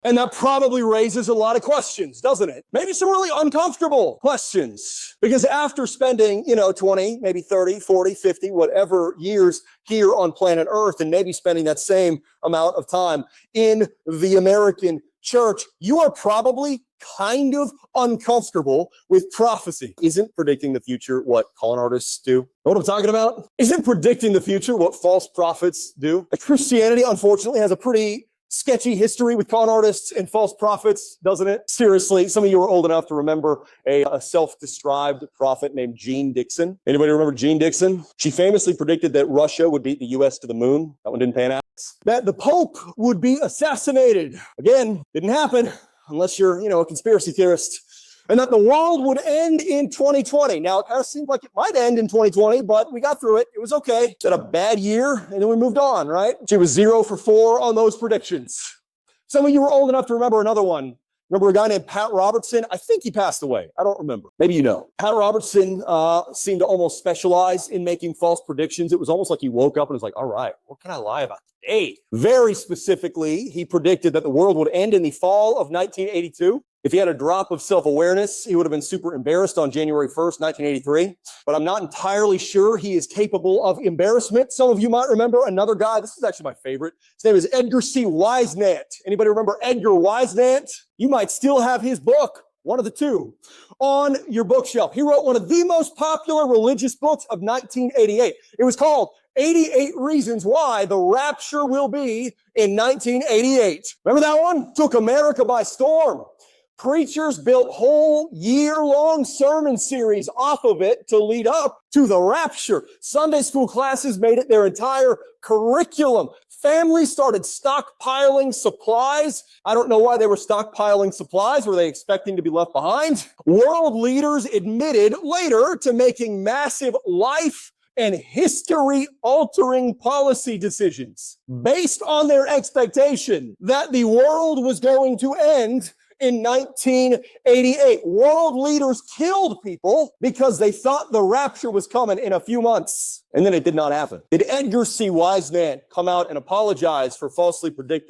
And that probably raises a lot of questions, doesn't it? Maybe some really uncomfortable questions. Because after spending, 20, maybe 30, 40, 50, whatever years here on planet Earth, and maybe spending that same amount of time in the American church, you are probably kind of uncomfortable with prophecy. Isn't predicting the future what con artists do? Know what I'm talking about? Isn't predicting the future what false prophets do? Christianity, unfortunately, has a pretty sketchy history with con artists and false prophets, doesn't it? Seriously, some of you are old enough to remember a self-described prophet named Jean Dixon. Anybody remember Jean Dixon? She famously predicted that Russia would beat the US to the moon. That one didn't pan out. That the Pope would be assassinated. Again, didn't happen unless you're, a conspiracy theorist. And that the world would end in 2020. Now, it kind of seemed like it might end in 2020, but we got through it. It was okay. It's had a bad year, and then we moved on, right? She was 0 for 4 on those predictions. Some of you were old enough to remember another one. Remember a guy named Pat Robertson? I think he passed away. I don't remember. Maybe you know. Pat Robertson seemed to almost specialize in making false predictions. It was almost like he woke up and was like, all right, what can I lie about today? Very specifically, he predicted that the world would end in the fall of 1982. If he had a drop of self-awareness, he would have been super embarrassed on January 1st, 1983. But I'm not entirely sure he is capable of embarrassment. Some of you might remember another guy. This is actually my favorite. His name is Edgar C. Weisnant. Anybody remember Edgar Weisnant? You might still have his book, one of the two, on your bookshelf. He wrote one of the most popular religious books of 1988. It was called 88 Reasons Why the Rapture Will Be in 1988. Remember that one? Took America by storm. Preachers built whole year-long sermon series off of it to lead up to the rapture. Sunday school classes made it their entire curriculum. Families started stockpiling supplies. I don't know why they were stockpiling supplies. Were they expecting to be left behind? World leaders admitted later to making massive life and history-altering policy decisions based on their expectation that the world was going to end in 1988. World leaders killed people because they thought the rapture was coming in a few months. And then it did not happen. Did Edgar C. Weisnant come out and apologize for falsely predicting